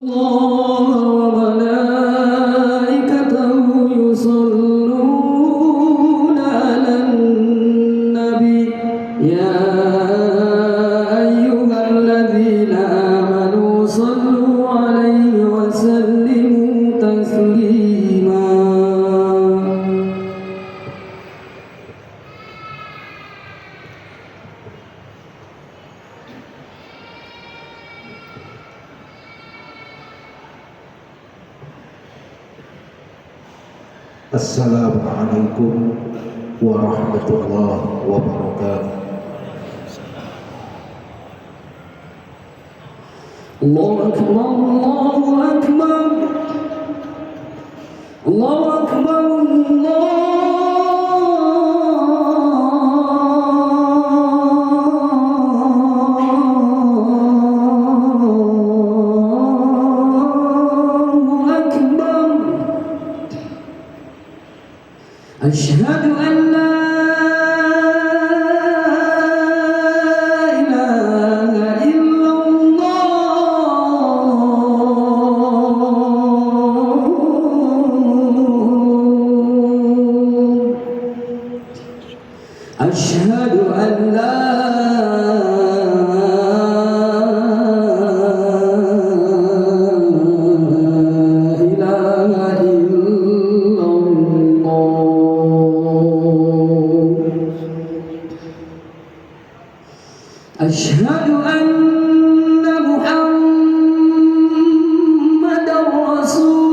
وملائكته يصلون على النبي يا أيها الذين آمنوا صلوا عليه وسلموا تسليما. Assalamualaikum warahmatullahi wabarakatuh. Allahu Akbar, Allahu Akbar, Allahu Akbar, Allahu Akbar. Asyhadu an la ilaha illallah. Asyhadu an la Asyhadu anna Muhammadar Rasulullah.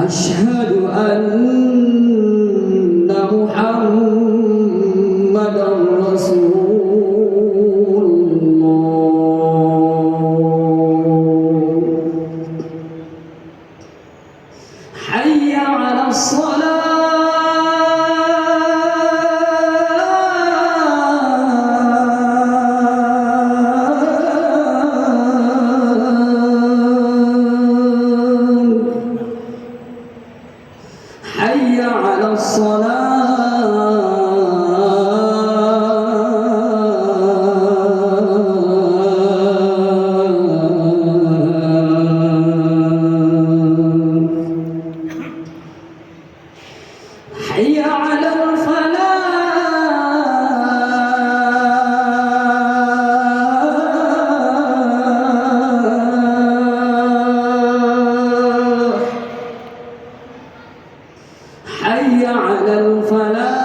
Asyhadu anna Muhammadar حي على الصلاة حي على حي على الفلاح حي على الفلاح.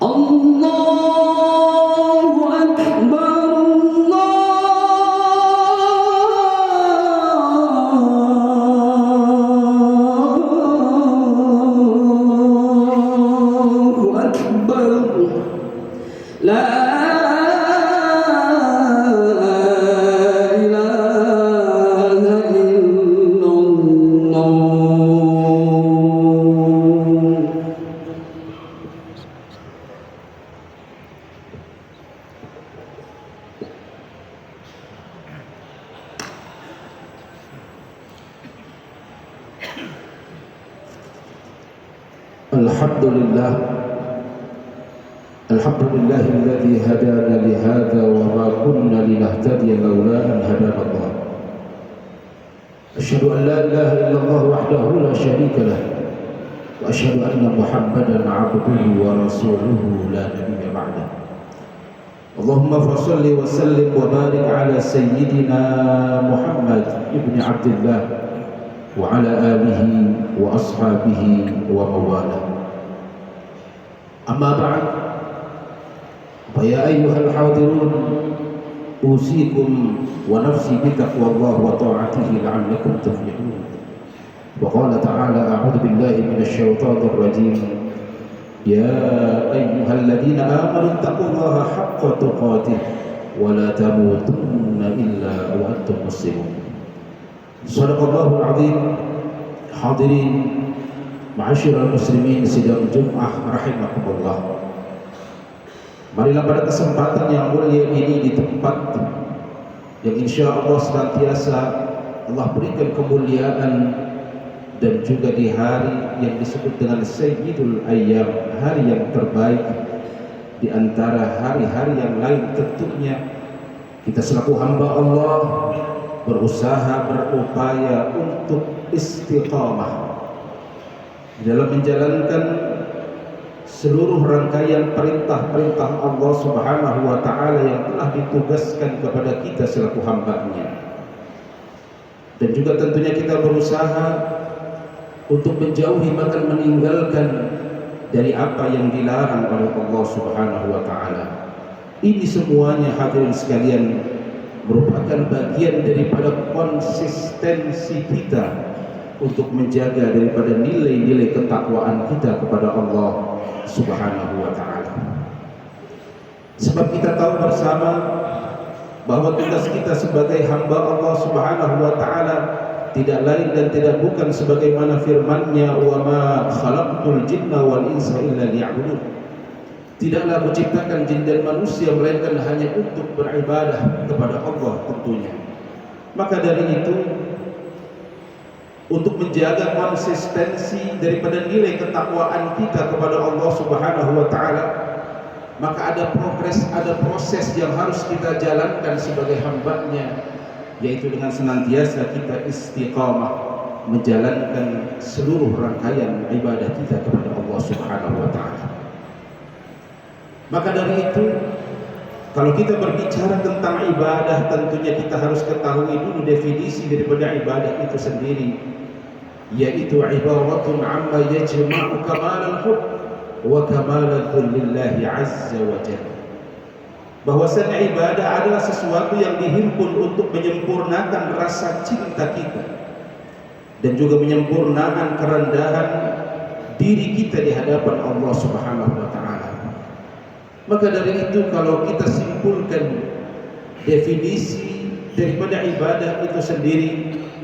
الله أكبر، الله أكبر، لا إله إلا الله. Alhamdulillah, Alhamdulillah alladhi hadana lihada wa ma kunna linahtadiya lawla an hadana Allah. Asyhadu an la ilaha illallah wahdahu la syarika lah wa asyhadu anna Muhammadan abduhu wa rasuluhu la nabiyya ba'dah. Allahumma fassalli wa sallim wa barik ala sayyidina Muhammad ibn Abdullah wa ala alihi wa ashabihi wa mawalah. Amma ba'd, ya ayyuhal hadirun, usikum wa nafsi bitaqwallah wa ta'atihi la'allakum tuflihun. Wa qala ta'ala a'udzu billahi minasy syaithanir rajim. Ya ayyuhalladzina amanu taqullaha haqqa tuqatih wa la tamutunna illa wa antum muslimun. Shadaqallahul azim. Hadirin Ma'asyiral muslimin sidang Jum'ah rahimakumullah. Marilah pada kesempatan yang mulia ini di tempat yang insya Allah senantiasa Allah berikan kemuliaan, dan juga di hari yang disebut dengan Sayyidul Ayyam, hari yang terbaik di antara hari-hari yang lain. Tentunya kita selaku hamba Allah berusaha, berupaya untuk istiqamah dalam menjalankan seluruh rangkaian perintah-perintah Allah Subhanahu wa Ta'ala yang telah ditugaskan kepada kita selaku hamba-Nya. Dan juga tentunya kita berusaha untuk menjauhi, bahkan meninggalkan dari apa yang dilarang oleh Allah Subhanahu wa Ta'ala. Ini semuanya hadirin sekalian merupakan bagian daripada konsistensi kita untuk menjaga daripada nilai-nilai ketakwaan kita kepada Allah Subhanahu wa Ta'ala. Sebab kita tahu bersama bahwa tugas kita sebagai hamba Allah Subhanahu wa Ta'ala tidak lain dan tidak bukan sebagaimana firman-Nya, wa ma khalaqtul jinna wal insa illa liya'budun. Tidaklah menciptakan jin dan manusia melainkan hanya untuk beribadah kepada Allah tentunya. Maka dari itu, untuk menjaga konsistensi daripada nilai ketakwaan kita kepada Allah Subhanahu wa Ta'ala, maka ada progres, ada proses yang harus kita jalankan sebagai hamba-Nya, yaitu dengan senantiasa kita istiqamah menjalankan seluruh rangkaian ibadah kita kepada Allah Subhanahu wa Ta'ala. Maka dari itu, kalau kita berbicara tentang ibadah, tentunya kita harus ketahui dulu definisi daripada ibadah itu sendiri, yaitu ibaratun amma yajma'u kamalal hubb wa kamalal lillahi azza wa jalla. Bahwasanya ibadah adalah sesuatu yang dihimpun untuk menyempurnakan rasa cinta kita dan juga menyempurnakan kerendahan diri kita di hadapan Allah Subhanahu wa Ta'ala. Maka dari itu, kalau kita simpulkan definisi daripada ibadah itu sendiri,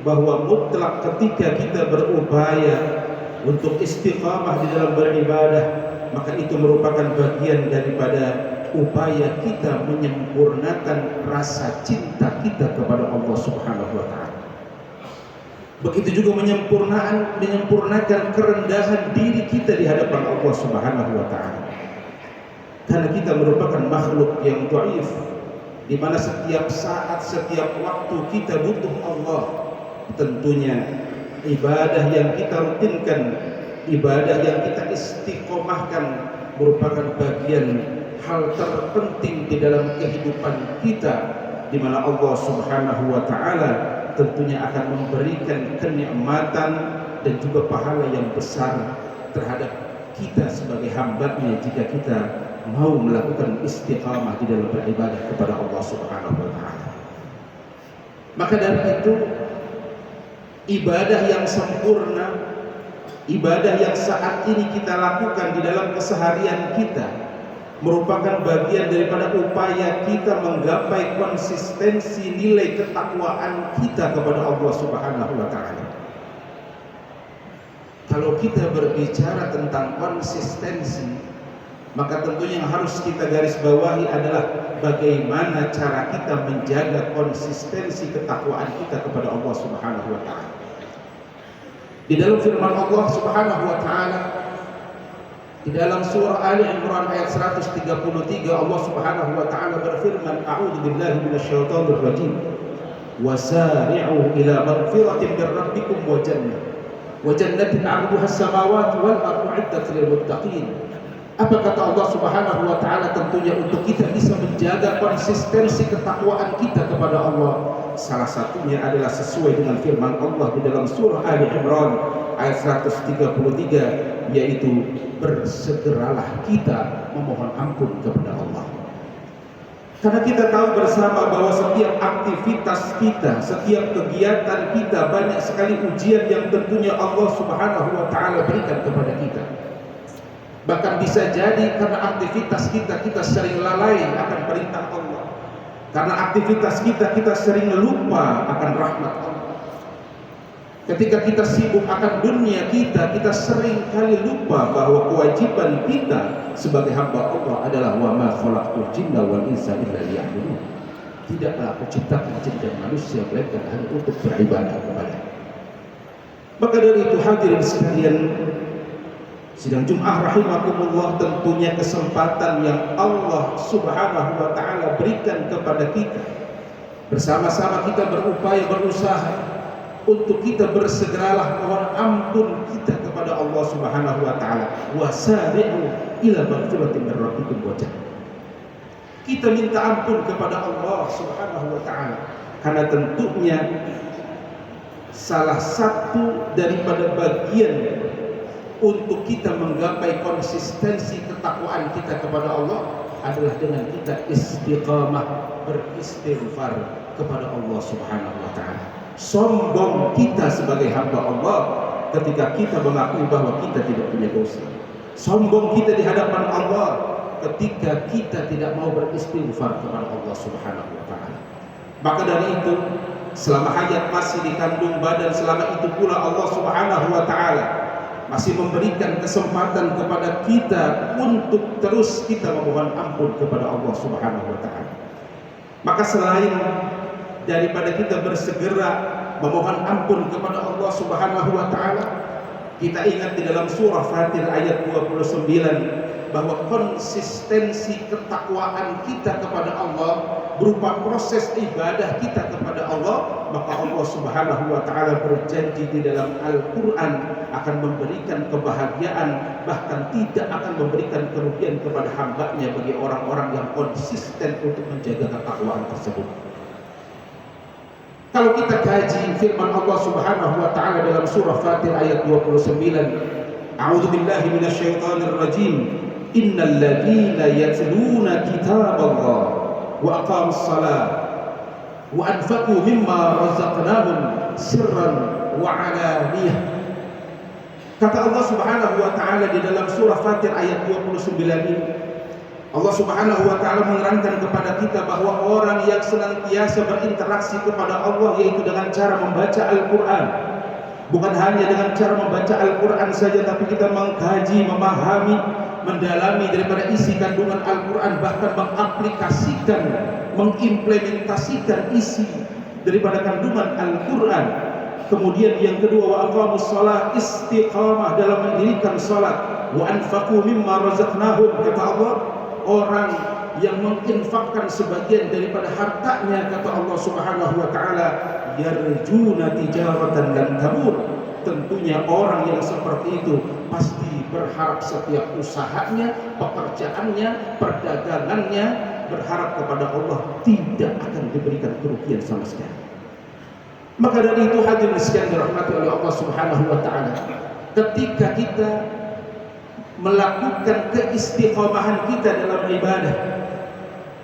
bahwa mutlak ketika kita berupaya untuk istiqamah di dalam beribadah, maka itu merupakan bagian daripada upaya kita menyempurnakan rasa cinta kita kepada Allah Subhanahu wa Ta'ala. Begitu juga menyempurnakan kerendahan diri kita di hadapan Allah Subhanahu wa Ta'ala. Karena kita merupakan makhluk yang dhaif, di mana setiap saat, setiap waktu kita butuh Allah. Tentunya ibadah yang kita rutinkan, ibadah yang kita istiqomahkan merupakan bagian hal terpenting di dalam kehidupan kita, di mana Allah Subhanahu wa Ta'ala tentunya akan memberikan kenikmatan dan juga pahala yang besar terhadap kita sebagai hamba-Nya jika kita mau melakukan istiqamah di dalam beribadah kepada Allah Subhanahu wa Ta'ala. Maka dari itu, ibadah yang sempurna, ibadah yang saat ini kita lakukan di dalam keseharian kita, merupakan bagian daripada upaya kita menggapai konsistensi nilai ketakwaan kita kepada Allah Subhanahu wa Ta'ala. Kalau kita berbicara tentang konsistensi, maka tentunya yang harus kita garis bawahi adalah bagaimana cara kita menjaga konsistensi ketakwaan kita kepada Allah Subhanahu wa Ta'ala. Di dalam firman Allah Subhanahu wa Ta'ala, di dalam surah Ali Imran ayat 133, Allah Subhanahu wa Ta'ala berfirman, a'udzu billahi minasyaitonir rajim, wasari'u ila magfiratin min rabbikum wa jannatin 'arduha as-samawati wal ardu 'iddat lil muttaqin. Apa kata Allah Subhanahu wa Ta'ala? Tentunya untuk kita bisa menjaga konsistensi ketakwaan kita kepada Allah, salah satunya adalah sesuai dengan firman Allah di dalam surah Ali Imran ayat 133, yaitu bersegeralah kita memohon ampun kepada Allah. Karena kita tahu bersama bahwa setiap aktivitas kita, setiap kegiatan kita, banyak sekali ujian yang tentunya Allah Subhanahu wa Ta'ala berikan kepada kita. Bahkan bisa jadi karena aktivitas kita sering lalai akan perintah Allah. Karena aktivitas kita sering lupa akan rahmat Allah. Ketika kita sibuk akan dunia kita sering kali lupa bahwa kewajiban kita sebagai hamba Allah adalah wa ma khalaqtul jinna wal insa illa liya'budun. Tidaklah aku ciptakan jin dan manusia melainkan hanya untuk beribadah kepada. Maka dari itu hadirin sekalian, sidang Jumat rahimakumullah, tentunya kesempatan yang Allah Subhanahu wa taala berikan kepada kita. Bersama-sama kita berupaya berusaha untuk kita bersegeralah mohon ampun kita kepada Allah Subhanahu wa taala. Wasari'u ila maghfiratin min rabbikum wa jannah. Kita minta ampun kepada Allah Subhanahu wa taala karena tentunya salah satu daripada bagian untuk kita menggapai konsistensi ketakwaan kita kepada Allah adalah dengan kita istiqamah beristighfar kepada Allah Subhanahu wa taala. Sombong kita sebagai hamba Allah ketika kita mengakui bahwa kita tidak punya dosa. Sombong kita di hadapan Allah ketika kita tidak mau beristighfar kepada Allah Subhanahu wa taala. Maka dari itu, selama hayat masih dikandung badan, selama itu pula Allah Subhanahu wa taala masih memberikan kesempatan kepada kita untuk terus kita memohon ampun kepada Allah Subhanahu wa taala. Maka selain daripada kita bersegera memohon ampun kepada Allah Subhanahu wa taala, kita ingat di dalam surah Fatir ayat 29 bahwa konsistensi ketakwaan kita kepada Allah berupa proses ibadah kita kepada Allah. Maka Allah Subhanahu wa taala berjanji di dalam Al-Qur'an akan memberikan kebahagiaan, bahkan tidak akan memberikan kerugian kepada hamba-Nya bagi orang-orang yang konsisten untuk menjaga ketakwaan tersebut. Kalau kita kaji firman Allah Subhanahu wa taala dalam surah Fatir ayat 29, A'udzu billahi minasyaitonir rajim. Innal ladzina yatluna kitaballah wa aqamus shalah wa anfaqu mimma razaqnahum sirran wa 'alaniyah. Kata Allah Subhanahu wa taala di dalam surah Fatir ayat 29 ini, Allah Subhanahu wa taala menerangkan kepada kita bahwa orang yang senantiasa berinteraksi kepada Allah yaitu dengan cara membaca Al-Qur'an. Bukan hanya dengan cara membaca Al-Qur'an saja, tapi kita mengkaji, memahami, mendalami daripada isi kandungan Al-Qur'an, bahkan mengaplikasikan, mengimplementasikan isi daripada kandungan Al-Qur'an. Kemudian yang kedua, wa aqamus shalah, istiqamah dalam mendirikan salat. Wa anfaqu mimma razaqnahum, kata Allah, orang yang menginfakkan sebagian daripada hartanya, kata Allah Subhanahu wa taala, yarjuna tijaratan lan tabur. Tentunya orang yang seperti itu pasti berharap setiap usahanya, pekerjaannya, perdagangannya, berharap kepada Allah tidak akan diberikan kerugian sama sekali. Maka dari itu hadirin sekalian dirahmati oleh Allah Subhanahu wa taala, ketika kita melakukan keistiqomahan kita dalam ibadah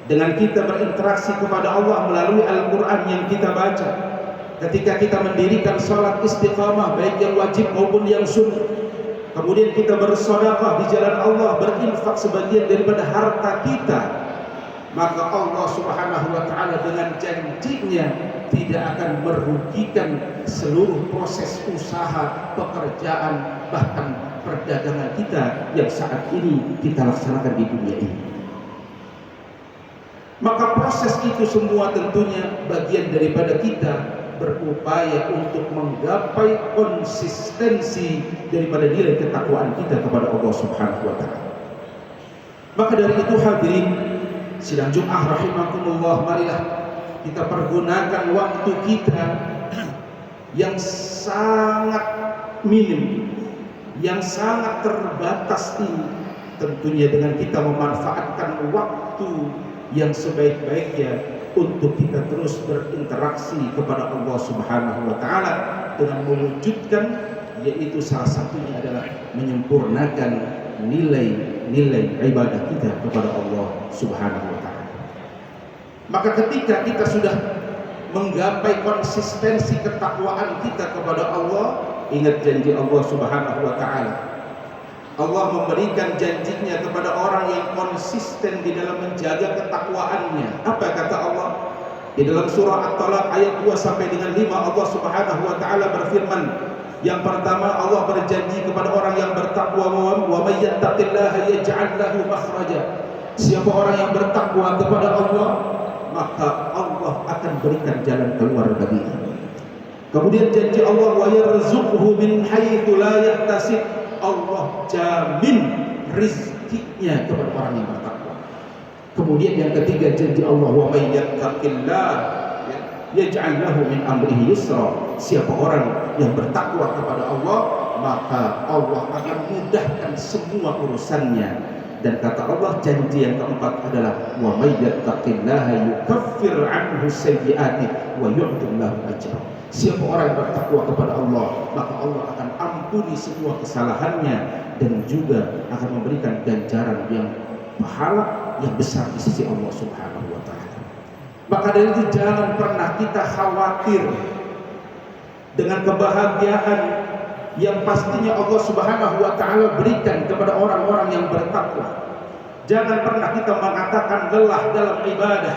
dengan kita berinteraksi kepada Allah melalui Al-Qur'an yang kita baca, ketika kita mendirikan salat istiqamah baik yang wajib maupun yang sunnah, kemudian kita bersedekah di jalan Allah, berinfak sebagian daripada harta kita, maka Allah Subhanahu wa taala dengan janjinya tidak akan merugikan seluruh proses usaha, pekerjaan, bahkan perdagangan kita yang saat ini kita laksanakan di dunia ini. Maka proses itu semua tentunya bagian daripada kita berupaya untuk menggapai konsistensi daripada nilai ketakwaan kita kepada Allah Subhanahu wa taala. Maka dari itu hadirin sidang Jumat rahimakumullah, marilah kita pergunakan waktu kita yang sangat minim, yang sangat terbatas ini, tentunya dengan kita memanfaatkan waktu yang sebaik-baiknya untuk kita terus berinteraksi kepada Allah Subhanahu wa taala dengan mewujudkan, yaitu salah satunya adalah menyempurnakan nilai-nilai ibadah kita kepada Allah Subhanahu wa taala. Maka ketika kita sudah menggapai konsistensi ketakwaan kita kepada Allah, ingat janji Allah Subhanahu wa taala. Allah memberikan janjinya kepada orang yang konsisten di dalam menjaga ketakwaannya. Apa kata Allah? Di dalam surah At-Talaq ayat 2 sampai dengan 5 Allah Subhanahu wa taala berfirman, yang pertama Allah berjanji kepada orang yang bertakwa, wa may yattaqillaha yaj'al lahu makhraja. Siapa orang yang bertakwa kepada Allah, maka Allah akan berikan jalan keluar baginya. Kemudian janji Allah, wa yarzuqhu min haitsu la yahtasib. Allah jamin rizkinya kepada orang yang bertakwa. Kemudian yang ketiga janji Allah, wa may yattaqillah yaj'al lahu min amrihi yusra. Siapa orang yang bertakwa kepada Allah, maka Allah akan mudahkan semua urusannya. Dan kata Allah, janji yang keempat adalah wa may yattaqillaha yukaffir anhu sayyi'atihi wa yu'ti lahu ajra. Siapa orang yang bertakwa kepada Allah, maka Allah akan ampuni semua kesalahannya dan juga akan memberikan ganjaran yang pahala yang besar di sisi Allah Subhanahu wa taala. Maka dari itu jangan pernah kita khawatir dengan kebahagiaan yang pastinya Allah Subhanahu wa taala berikan kepada orang-orang yang bertakwa. Jangan pernah kita mengatakan lelah dalam ibadah.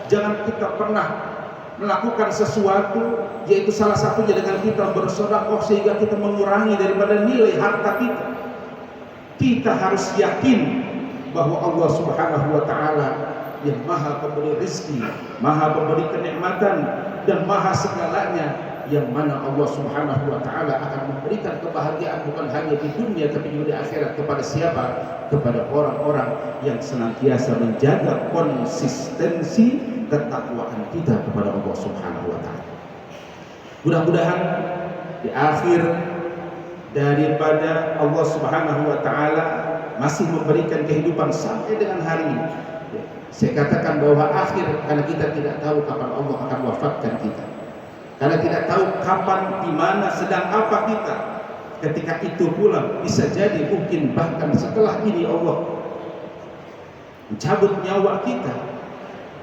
Jangan kita pernah melakukan sesuatu, yaitu salah satunya dengan kita bersedekah sehingga kita mengurangi daripada nilai harta kita. Kita harus yakin bahwa Allah Subhanahu wa taala yang Maha Pemberi rezeki, Maha Pemberi kenikmatan, dan Maha segalanya, yang mana Allah Subhanahu wa taala akan memberikan kebahagiaan bukan hanya di dunia tapi juga di akhirat. Kepada siapa? Kepada orang-orang yang senantiasa menjaga konsistensi ketakwaan kita kepada Allah Subhanahu wa taala. Mudah-mudahan di akhir daripada Allah Subhanahu wa taala masih memberikan kehidupan sampai dengan hari ini. Saya katakan bahwa akhir, karena kita tidak tahu kapan Allah akan wafatkan kita. Karena tidak tahu kapan, di mana, sedang apa kita. Ketika itu pula bisa jadi mungkin bahkan setelah ini Allah mencabut nyawa kita.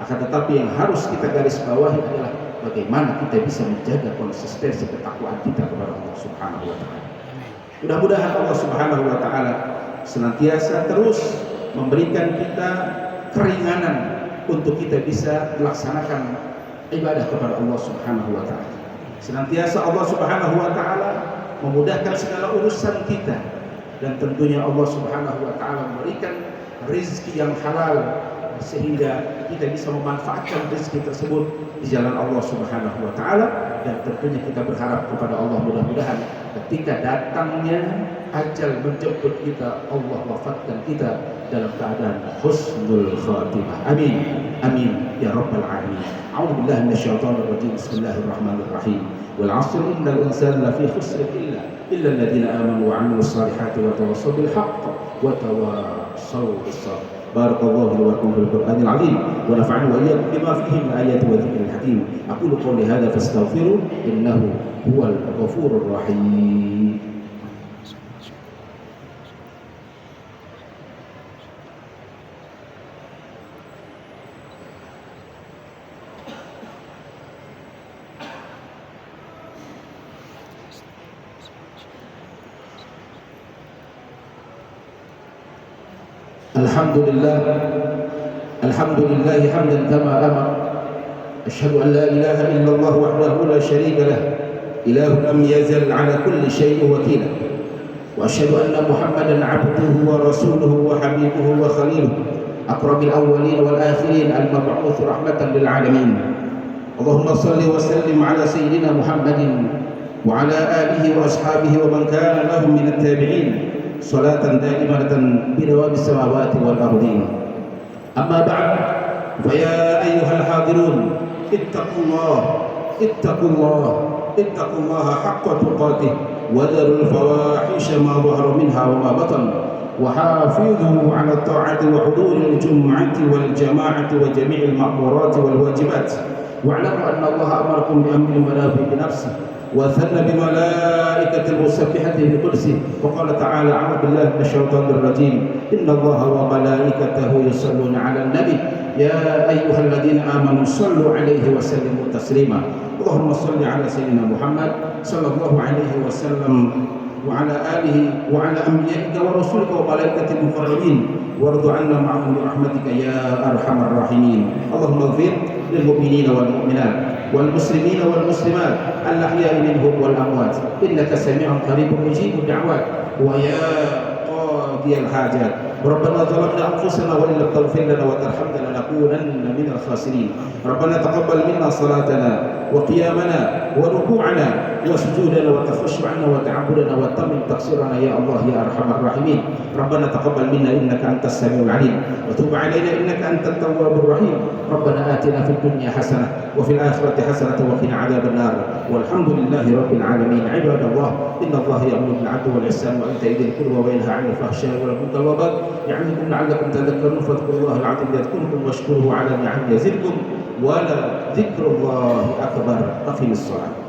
Akan tetapi yang harus kita garis bawahi adalah bagaimana kita bisa menjaga konsistensi ketakwaan kita kepada Allah Subhanahu wa taala. Mudah-mudahan Allah Subhanahu wa taala senantiasa terus memberikan kita keringanan untuk kita bisa melaksanakan ibadah kepada Allah Subhanahu wa taala. Senantiasa Allah Subhanahu wa taala memudahkan segala urusan kita, dan tentunya Allah Subhanahu wa taala memberikan rezeki yang halal sehingga kita bisa memanfaatkan rezeki tersebut di jalan Allah Subhanahu wa taala. Dan tentunya kita berharap kepada Allah, mudah-mudahan ketika datangnya ajal menjemput kita, Allah wafatkan kita dalam keadaan husnul khatimah. Amin, amin ya rabbal alamin. A'udzu billahi minasyaitonir rajim. Bismillahirrahmanirrahim. Wal 'asri innal insana lafi khusr illa alladziina aamanu wa 'amilus salihati wa tawassaw bil haqq wa tawassaw bis sabr. Barakallahu li wa lakum fil Qur'anil 'azim wa nafa'ani wa iyyakum bima fihi min ayati wa dzikril hakim. Aqulu qawli hadza fastaghfiru innahu huwal ghafurur rahim. Alhamdulillah hamdan kama amar. Asyhadu an la ilaha illallah wahdahu la syarika lah, ilahun lam yazal ala kulli syai'in wakila. Wa asyhadu anna Muhammadan 'abduhu wa rasuluhu wa habibuhu wa khaliluhu, akramil awwalin wal akhirin, al-mab'uts rahmatan lil alamin. Allahumma shalli wa sallim ala sayyidina Muhammadin wa ala alihi wa ashabihi wa man kana lahum min at-tabi'in salatan daimatan bidawabis samawati wal ardin. Amma ba'd, fa ya ayyuhal hadirun ittaqullaha haqqa tuqatih wa dharul fawahisha ma dhahara minha wa ma batan wa hafidhu 'ala at-ta'ati wa huduril jum'ati wal jama'ati wa jami'il ma'murati wal wajibat. Wa'lamu anna Allaha amarakum bi amrin manafi bi nafsihi وثنى بملائكة المسبحة بقدسه وقال تعالى أعوذ بالله من الشيطان الرجيم إن الله وملائكته يصلون على النبي يا أيها الذين آمنوا صلوا عليه وسلموا تسليما اللهم صل على سيدنا محمد صلى الله عليه وسلم وعلى آله وعلى أنبيائك ورسولك وملائكة المقربين وارض عنا معهم برحمتك يا أرحم الراحمين. اللهم اغفر للمؤمنين والمؤمنات والمسلمين والمسلمات الأحياء منهم والأموات إنك سميع قريب مجيب الدعوات ويا قاضي الحاجات. ربنا ظلمنا أنفسنا وإن لم تغفر لنا وترحمنا لنكونن من الخاسرين. ربنا تقبل منا صلاتنا وقيامنا وركوعنا وسجودنا وتخشعنا وتعبدنا وتمم تقصيرنا يا الله يا أرحم الراحمين. ربنا تقبل منا إنك أنت السميع العليم وتب علينا إنك أنت التواب الرحيم. ربنا آتنا في الدنيا حسنة وفي الآخرة حسنة وقنا عذاب النار والحمد لله رب العالمين. عباد الله إن الله يأمر بالعدل والإحسان وإيتاء ذي القربى وينهى عن الفحشاء والمنكر والبغي يعظكم لعلكم تذكرون فاذكروا الله العظيم يذكركم واشكروه على نعمه يزدكم ولذكر الله أكبر. أقم الصلاة.